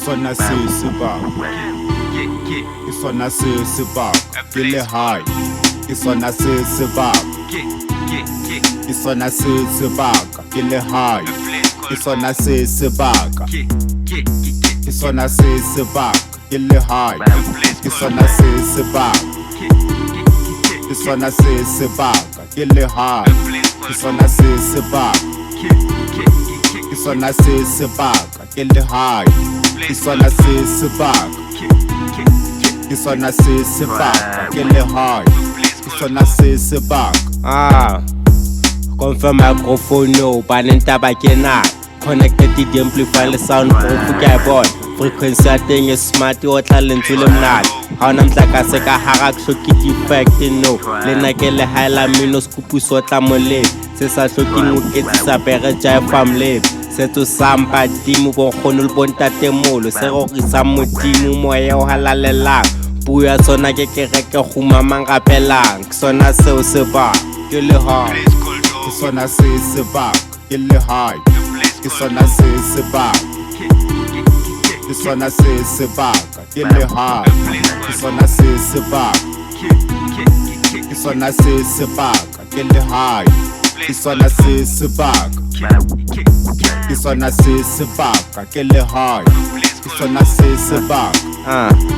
sona se sebaka, ke sona se sebaka, ke le hae, ke sona se sebaka, ke sona se sebaka, ke le hae, ke sona se sebaka, ke sona se sebaka, ke le hae, ke sona se sebaka, ke sona se sebaka, ke le hae, ke sona se sebaka, ke sona se sebaka, ke le hae, ke sona se sebaka, ke sona se sebaka, ke le hae, ke sona se sebaka. Confirm microphone no, banentaba kena. Connected to the amplifier le soundproof ke bona. Frequency ya teng e smart o tla lentswe le mnati. Ha ona mtlakase ka hara kushoki defect no. Lena ke le haela mino skupuso tla moleng. Se sa hloking o ketsisa bere ja family. Setso sampa dimo bo kgono le bontate molo. Se go risa modimo moya o halalelang. Puo ya tsona ke kereke go mamang gapelang. Sona seo se ba ke le ha. Ke sona se sebaka, ke le hae, ke sona se sebaka, ke sona se sebaka, ke le hae, ke sona se sebaka, ke sona se sebaka, ke le hae, ke sona se sebaka, ke sona se sebaka, ke le hae, ke sona se sebaka.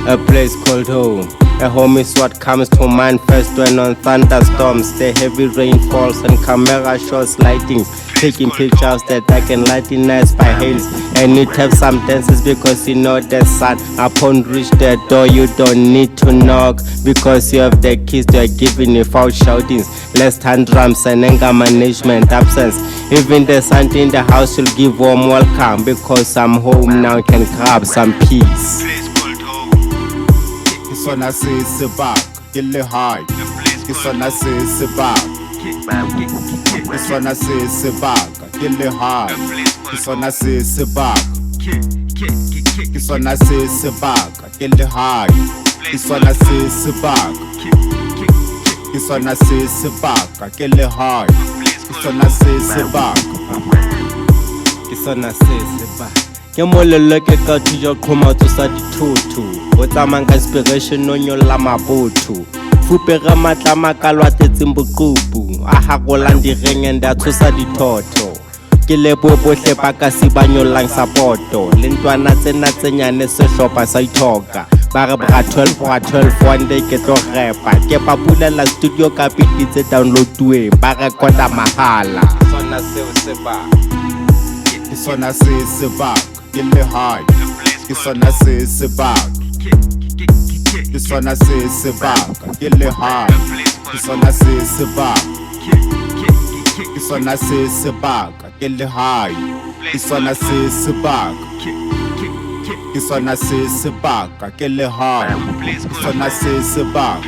A place called home. A home is what comes to mind first when on thunderstorms, the heavy rain falls and camera shows lightings, taking pictures that I can lighten nice by hails. And it have some dances because you know the sun. Upon reach the door, you don't need to knock because you have the keys. They are giving without shoutings. Less hand drums and anger management absence. Even the Santa in the house will give warm welcome because I'm home now. Can grab some peace. Ke sona se sebaka, ke le hae, ke sona se sebaka, ke sona se sebaka, ke le hae, ke sona se sebaka, ke sona se sebaka, ke le hae, ke sona se sebaka, ke sona se sebaka, ke le hae, ke sona se sebaka, ke sona se sebaka. Ke molelo ke ka thuja khoma tsa dithutu o tsamang ka inspiration no nyolla mabotho fupere matla makalwa tetseng boqubu a hagolang direng and a tsosa dithotho ke le bohle ba ka se banyollang sapoto le ntwana tsena tsenyane se hlopa sa ithoka ba re bra 12 one day ke tlo repa ke pa pulela studio ka piti tse downloaduwe ba recorda mahala sona seo se ba ke sona se sebaka, ke le hae, ke sona se sebaka, ke sona se sebaka, ke le hae, ke sona se sebaka, ke sona se sebaka, ke le hae, ke sona se sebaka, ke sona se sebaka, ke le hae, ke sona se sebaka.